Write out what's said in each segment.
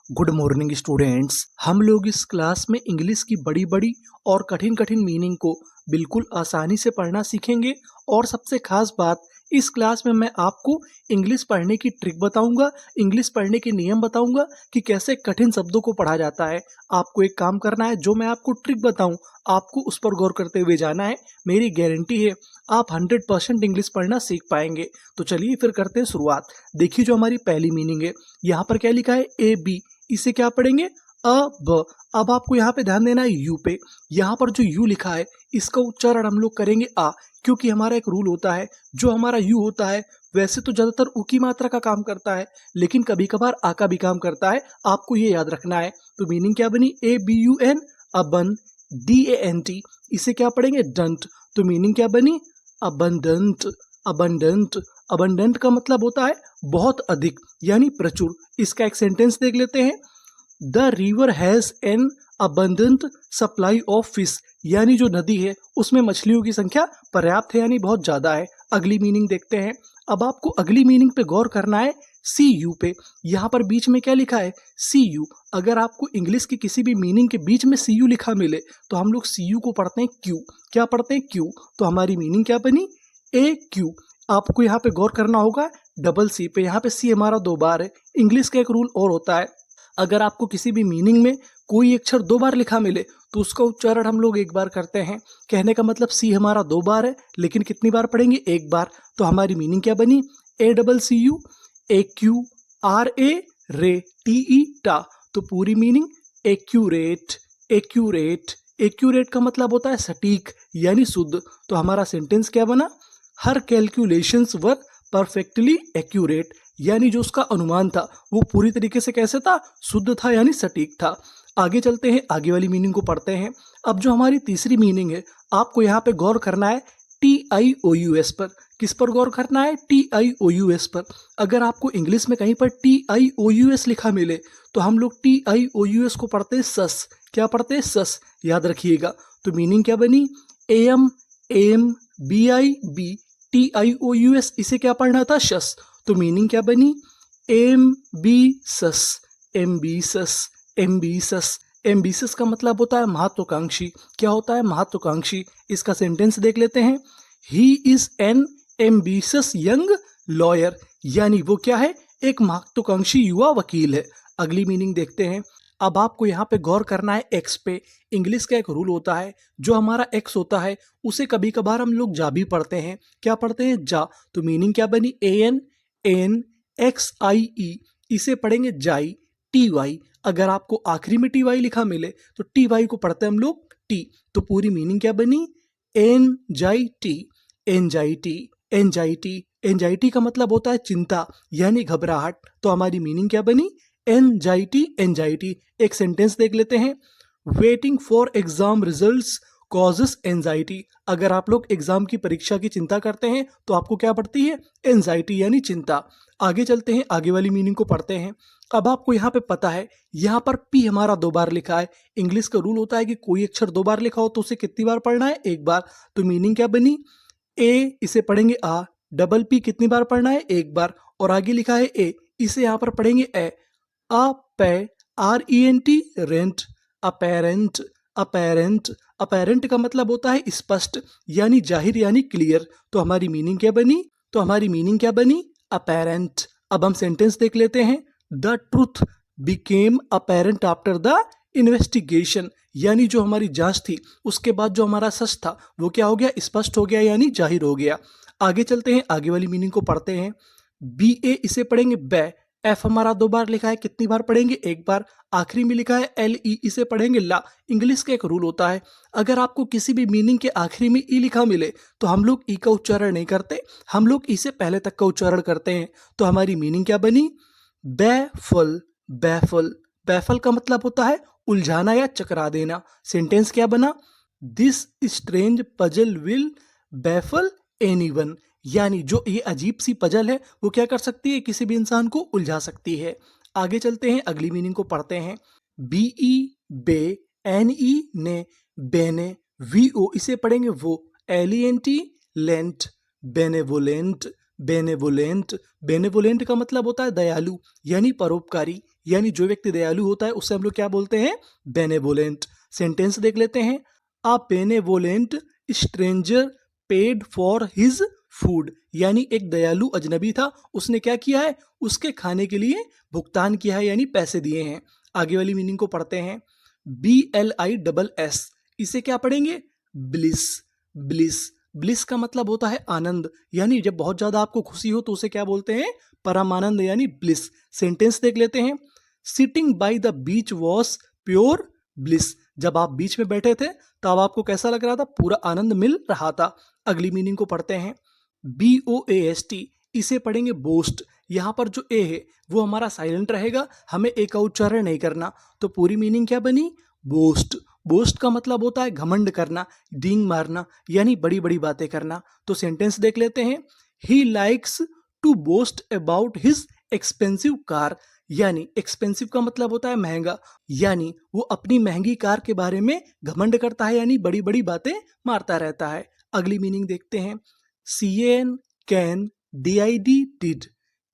Good morning students. हम लोग इस क्लास में इंग्लिश की बड़ी बड़ी और कठिन कठिन मीनिंग को बिल्कुल आसानी से पढ़ना सीखेंगे। और सबसे खास बात, इस क्लास में मैं आपको इंग्लिश पढ़ने की ट्रिक बताऊंगा, इंग्लिश पढ़ने के नियम बताऊंगा कि कैसे कठिन शब्दों को पढ़ा जाता है। आपको एक काम करना है, जो मैं आपको ट्रिक बताऊं आपको उस पर गौर करते हुए जाना है। मेरी गारंटी है आप 100% इंग्लिश पढ़ना सीख पाएंगे। तो चलिए फिर करते हैं शुरुआत। देखिए जो हमारी पहली मीनिंग है, यहाँ पर क्या लिखा है, ए बी। इसे क्या पढ़ेंगे, अ ब। अब आपको यहाँ पे ध्यान देना है यू पे। यहाँ पर जो यू लिखा है इसका उच्चारण हम लोग करेंगे आ, क्योंकि हमारा एक रूल होता है, जो हमारा यू होता है वैसे तो ज्यादातर उ की मात्रा का काम करता है, लेकिन कभी कभार आ का भी काम करता है। आपको ये याद रखना है। तो मीनिंग क्या बनी, ए बी यू एन, अबन, डी ए एन टी। इसे क्या पढ़ेंगे, डंट। तो मीनिंग क्या बनी, अबंडेंट। अबंडेंट, अबंडेंट का मतलब होता है बहुत अधिक यानी प्रचुर। इसका एक सेंटेंस देख लेते हैं। The river has an abundant supply of fish, यानी जो नदी है उसमें मछलियों की संख्या पर्याप्त है यानी बहुत ज्यादा है। अगली मीनिंग देखते हैं। अब आपको अगली मीनिंग पे गौर करना है, सी यू पे। यहाँ पर बीच में क्या लिखा है, सी यू। अगर आपको इंग्लिश की किसी भी मीनिंग के बीच में सी यू लिखा मिले तो हम लोग सी यू को पढ़ते हैं क्यू। क्या पढ़ते हैं, क्यू। तो हमारी मीनिंग क्या बनी, ए क्यू। आपको यहाँ पे गौर करना होगा डबल सी पे। यहाँ पे सी हमारा दो बार है। इंग्लिश का एक रूल और होता है, अगर आपको किसी भी मीनिंग में कोई अक्षर दो बार लिखा मिले तो उसका उच्चारण हम लोग एक बार करते हैं। कहने का मतलब सी हमारा दो बार है, लेकिन कितनी बार पढ़ेंगे, एक बार। तो हमारी मीनिंग क्या बनी, A double C U, A Q R A ray T ई टा। तो पूरी मीनिंग एक्यूरेट। एक्यूरेट, एक्यूरेट का मतलब होता है सटीक यानी शुद्ध। तो हमारा सेंटेंस क्या बना, हर कैलकुलेशंस वर परफेक्टली एक्यूरेट, यानी जो उसका अनुमान था वो पूरी तरीके से कैसे था, शुद्ध था यानी सटीक था। आगे चलते हैं, आगे वाली मीनिंग को पढ़ते हैं। अब जो हमारी तीसरी मीनिंग है, आपको यहाँ पे गौर करना है T I O U S पर। किस पर गौर करना है, T I O U S पर। अगर आपको इंग्लिश में कहीं पर T I O U S लिखा मिले तो हम लोग T I O U S को पढ़ते हैं सस। क्या पढ़ते हैं, सस। याद रखिएगा। तो मीनिंग क्या बनी, A M, M, B I B, T I O U S. इसे क्या पढ़ना था, शस। तो मीनिंग क्या बनी, एम बी सस, एम्बिसस, एम्बिसस। एम्बिसस का मतलब होता है महत्वाकांक्षी। क्या होता है, महत्वाकांक्षी। इसका सेंटेंस देख लेते हैं। He is an ambitious young lawyer, यानी वो क्या है, एक महत्वाकांक्षी युवा वकील है। अगली मीनिंग देखते हैं। अब आपको यहाँ पे गौर करना है एक्स पे। इंग्लिश का एक रूल होता है, जो हमारा एक्स होता है उसे कभी कभार हम लोग जा भी पढ़ते हैं। क्या पढ़ते हैं, जा। तो मीनिंग क्या बनी, ए एन, एन एक्स आई ई। इसे पढ़ेंगे जाई, टी वाई। अगर आपको आखिरी में टी वाई लिखा मिले तो टी वाई को पढ़ते हैं हम लोग टी। तो पूरी मीनिंग क्या बनी, एन जाई टी, एनजाइटी, एनजाइटी। एनजाइटी का मतलब होता है चिंता यानी घबराहट। तो हमारी मीनिंग क्या बनी, एनजाइटी, एनजाइटी। एक सेंटेंस देख लेते हैं। Waiting for exam results causes anxiety. अगर आप लोग एग्जाम की परीक्षा की चिंता करते हैं तो आपको क्या पड़ती है, एंजाइटी यानी चिंता। आगे चलते हैं, आगे वाली मीनिंग को पढ़ते हैं। अब आपको यहाँ पे पता है, यहाँ पर पी हमारा दो बार लिखा है। इंग्लिश का रूल होता है कि कोई अक्षर दो बार लिखा हो तो उसे कितनी बार पढ़ना है, एक बार। तो मीनिंग क्या बनी, ए इसे पढ़ेंगे आ, डबल पी कितनी बार पढ़ना है, एक बार। और आगे लिखा है ए, इसे यहाँ पर पढ़ेंगे A. A P R E N T, rent, apparent, apparent. Apparent का मतलब होता है स्पष्ट यानी जाहिर यानी क्लियर। तो हमारी मीनिंग क्या बनी, तो हमारी मीनिंग क्या बनी, अपेरेंट। अब हम सेंटेंस देख लेते हैं। The truth became apparent after the investigation, यानी जो हमारी जांच थी उसके बाद जो हमारा सच था वो क्या हो गया, स्पष्ट हो गया यानी जाहिर हो गया। आगे चलते हैं, आगे वाली मीनिंग को पढ़ते हैं। बी ए इसे पढ़ेंगे बै। एफ हमारा दो बार लिखा है, कितनी बार पढ़ेंगे, एक बार। आखिरी में लिखा है एल ई, इसे पढ़ेंगे ला। इंग्लिश का एक रूल होता है, अगर आपको किसी भी मीनिंग के आखिरी में ई लिखा मिले तो हम लोग ई का उच्चारण नहीं करते, हम लोग ई से पहले तक का उच्चारण करते हैं। तो हमारी मीनिंग क्या बनी, बैफल, बैफल। बैफल का मतलब होता है उलझाना या चकरा देना। सेंटेंस क्या बना, this strange puzzle will baffle anyone, यानी जो ये अजीब सी पजल है वो क्या कर सकती है, किसी भी इंसान को उलझा सकती है। आगे चलते हैं, अगली मीनिंग को पढ़ते हैं। बी ई बे, एन ई ने, बेने, वी ओ इसे पढ़ेंगे वो, L E N T, lent, benevolent, benevolent. Benevolent का मतलब होता है दयालु यानी परोपकारी। यानी जो व्यक्ति दयालु होता है उससे हम लोग क्या बोलते हैं, बेनेवोलेंट। सेंटेंस देख लेते हैं। A benevolent stranger paid for his food, यानी एक दयालु अजनबी था, उसने क्या किया है, उसके खाने के लिए भुगतान किया है, यानी पैसे दिए हैं। आगे वाली मीनिंग को पढ़ते हैं। BLISS, इसे क्या पढ़ेंगे, ब्लिस। ब्लिस, ब्लिस का मतलब होता है आनंद, यानी जब बहुत ज्यादा आपको खुशी हो तो उसे क्या बोलते हैं, परम आनंद, यानी ब्लिस। सेंटेंस देख लेते हैं। Sitting by the beach was pure bliss, जब आप बीच में बैठे थे तब आपको कैसा लग रहा था, पूरा आनंद मिल रहा था। अगली मीनिंग को पढ़ते हैं। BOAST, इसे पढ़ेंगे बोस्ट। यहाँ पर जो ए है वो हमारा साइलेंट रहेगा, हमें ए का उच्चारण नहीं करना, तो पूरी मीनिंग क्या बनी, बोस्ट। बोस्ट का मतलब होता है घमंड करना, डींग मारना, यानी बड़ी बड़ी बातें करना। तो सेंटेंस देख लेते हैं। He likes to boast about his expensive car, यानी एक्सपेंसिव का मतलब होता है महंगा, यानी वो अपनी महंगी कार के बारे में घमंड करता है, यानी बड़ी बड़ी बातें मारता रहता है। अगली मीनिंग देखते हैं। CAN can, DID did,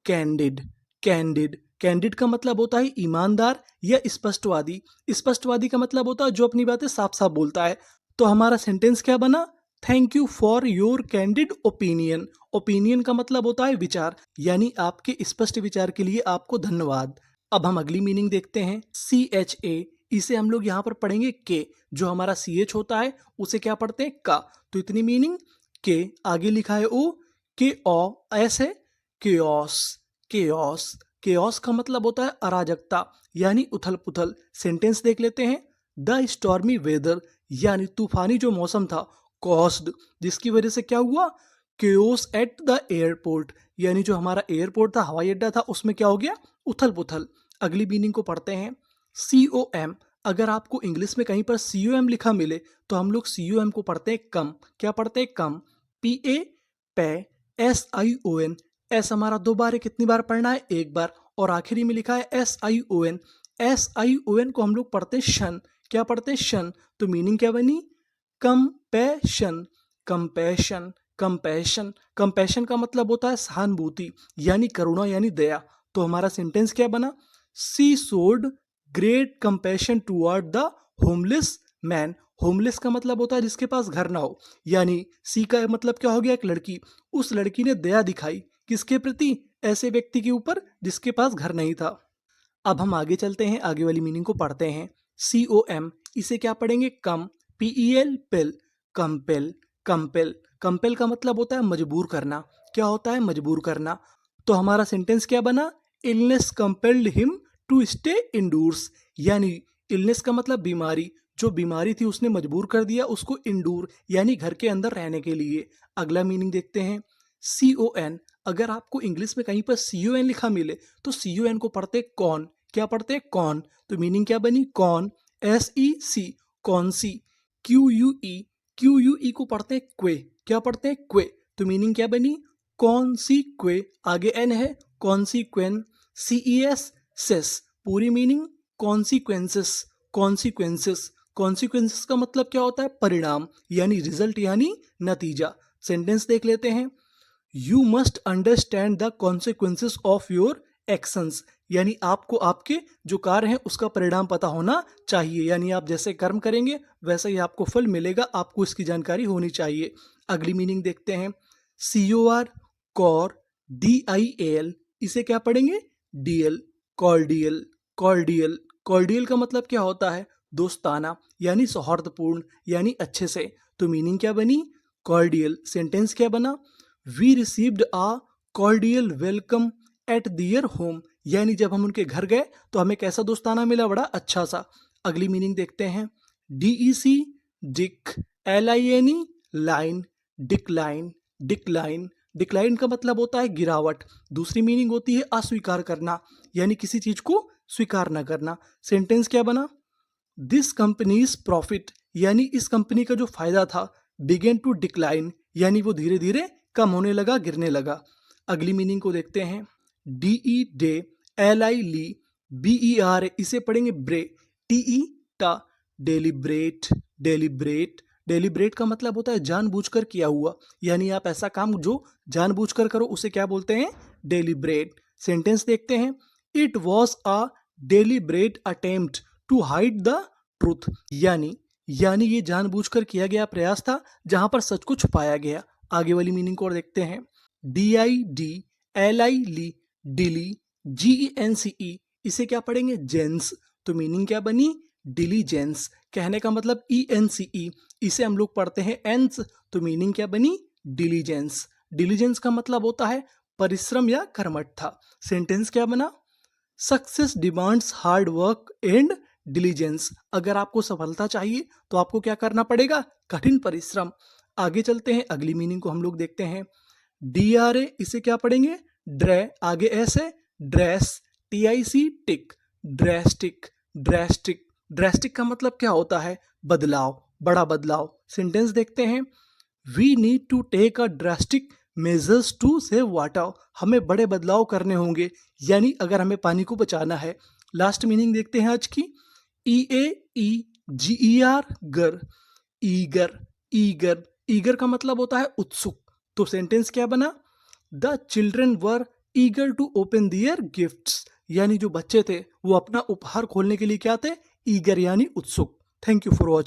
candid. Candid, candid का मतलब होता है ईमानदार या स्पष्टवादी। स्पष्टवादी का मतलब होता है जो अपनी बातें साफ साफ बोलता है। तो हमारा सेंटेंस क्या बना, thank you for your candid opinion. Opinion का मतलब होता है विचार, यानी आपके स्पष्ट विचार के लिए आपको धन्यवाद। अब हम अगली मीनिंग देखते हैं। CHA, इसे हम लोग यहाँ पर पढ़ेंगे के, जो हमारा CH होता है उसे क्या पढ़ते हैं, का। तो इतनी मीनिंग के, आगे लिखा है ओ, के ओ एस है, केओस। केओस, केओस का मतलब होता है अराजकता, यानी उथल पुथल। सेंटेंस देख लेते हैं। द स्टॉर्मी वेदर, यानी तूफानी जो मौसम था, कॉस्ड, जिसकी वजह से क्या हुआ, केओस एट द एयरपोर्ट, यानी जो हमारा एयरपोर्ट था, हवाई अड्डा था, उसमें क्या हो गया, उथल पुथल। अगली मीनिंग को पढ़ते हैं। COM, अगर आपको इंग्लिश में कहीं पर COM लिखा मिले तो हम लोग COM को पढ़ते हैं कम। क्या पढ़ते हैं, कम। PA पे, SION, एस हमारा दो बार है, कितनी बार पढ़ना है, एक बार, और आखिरी में लिखा है SION। SION को हम लोग पढ़ते हैं शन। क्या पढ़ते हैं, शन। तो मीनिंग क्या बनी, कंपैशन। कंपैशन, कंपैशन, कंपैशन का मतलब होता है सहानुभूति, यानी करुणा, यानी दया। तो हमारा सेंटेंस क्या बना, she showed great compassion toward the homeless man. Homeless का मतलब होता है जिसके पास घर ना हो, यानी सी का मतलब क्या हो गया, एक लड़की। उस लड़की ने दया दिखाई किसके प्रति, ऐसे व्यक्ति के ऊपर जिसके पास घर नहीं था। अब हम आगे चलते हैं, आगे वाली मीनिंग को पढ़ते हैं। COM, इसे क्या पढ़ेंगे, कम। PEL पेल, कंपेल। कंपेल, कंपेल का मतलब होता है मजबूर करना। क्या होता है, मजबूर करना। तो हमारा सेंटेंस क्या बना, illness compelled him to stay indoors, यानी इलनेस का मतलब बीमारी, जो बीमारी थी उसने मजबूर कर दिया उसको इंडोर, यानी घर के अंदर रहने के लिए। अगला मीनिंग देखते हैं। CON, अगर आपको इंग्लिश में कहीं पर CON लिखा मिले तो CON को पढ़ते कौन। क्या पढ़ते, कौन। तो मीनिंग क्या बनी, कौन। SEC, कौन सी। QUE, QUE को पढ़ते क्वे। क्या पढ़ते, क्वे। तो मीनिंग क्या बनी, कौन सी क्वे, आगे एन है, कॉन्सिक्वेन। CES सेस, पूरी मीनिंग कॉन्सिक्वेंसेस। कॉन्सिक्वेंसेस, कॉन्सिक्वेंसेस का मतलब क्या होता है, परिणाम, यानी रिजल्ट, यानी नतीजा। सेंटेंस देख लेते हैं। You must understand the consequences of your actions, यानी आपको आपके जो कार्य हैं उसका परिणाम पता होना चाहिए, यानी आप जैसे कर्म करेंगे वैसे ही आपको फल मिलेगा, आपको इसकी जानकारी होनी चाहिए। अगली मीनिंग देखते हैं। COR, core. DIAL, इसे क्या पढ़ेंगे, DL, कॉर्डियल। कॉर्डियल, कॉर्डियल का मतलब क्या होता है, दोस्ताना, यानी सौहार्दपूर्ण, यानी अच्छे से। तो मीनिंग क्या बनी, कॉर्डियल। सेंटेंस क्या बना, we received a cordial welcome at their home, यानी जब हम उनके घर गए तो हमें कैसा दोस्ताना मिला, बड़ा अच्छा सा। अगली मीनिंग देखते हैं। DEC Dick, LINE line, decline. Decline, decline का मतलब होता है गिरावट। दूसरी मीनिंग होती है अस्वीकार करना, यानी किसी चीज को स्वीकार न करना। सेंटेंस क्या बना, दिस कंपनीज प्रॉफिट, यानी इस कंपनी का जो फायदा था, बिगेन टू डिक्लाइन, यानी वो धीरे धीरे कम होने लगा, गिरने लगा। अगली मीनिंग को देखते हैं। DE डे, LI ली, BER, इसे पढ़ेंगे ब्रे। TE टा, डेलिब्रेट। डेलिब्रेट, डेलिब्रेट का मतलब होता है जानबूझकर किया हुआ, यानी आप ऐसा काम जो जानबूझकर करो उसे क्या बोलते हैं, डेलिब्रेट। सेंटेंस देखते हैं। It was a deliberate attempt to hide the truth, यानी ये जानबूझकर किया गया प्रयास था जहां पर सच को छुपाया गया। आगे वाली मीनिंग को और देखते हैं। DIDLI ली, डिली, GENCE, इसे क्या पढ़ेंगे? जेंस। तो मीनिंग क्या बनी? डिलीजेंस। कहने का मतलब ENCE, इसे हम लोग पढ़ते हैं एंस, तो मीनिंग क्या बनी? डिलीजेंस। डिलीजेंस का मतलब होता है परिश्रम या कर्मठता। सेंटेंस क्या बना? Success demands hard work and diligence. अगर आपको सफलता चाहिए तो आपको क्या करना पड़ेगा? कठिन परिश्रम। आगे चलते हैं, अगली मीनिंग को हम लोग देखते हैं। DRA, इसे क्या पढ़ेंगे? ड्रे, आगे ऐसे ड्रेस, TIC टिक, ड्रेस्टिक। ड्रेस्टिक, ड्रेस्टिक का मतलब क्या होता है? बदलाव, बड़ा बदलाव। सेंटेंस देखते हैं। We need to take a drastic measures to save water, हमें बड़े बदलाव करने होंगे, यानी अगर हमें पानी को बचाना है। लास्ट मीनिंग देखते हैं आज की। EAEGER, गर, ईगर। ईगर, ईगर का मतलब होता है उत्सुक। तो सेंटेंस क्या बना? The children were eager to open their gifts, यानी जो बच्चे थे वो अपना उपहार खोलने के लिए क्या थे? ईगर यानी उत्सुक। Thank you for watching.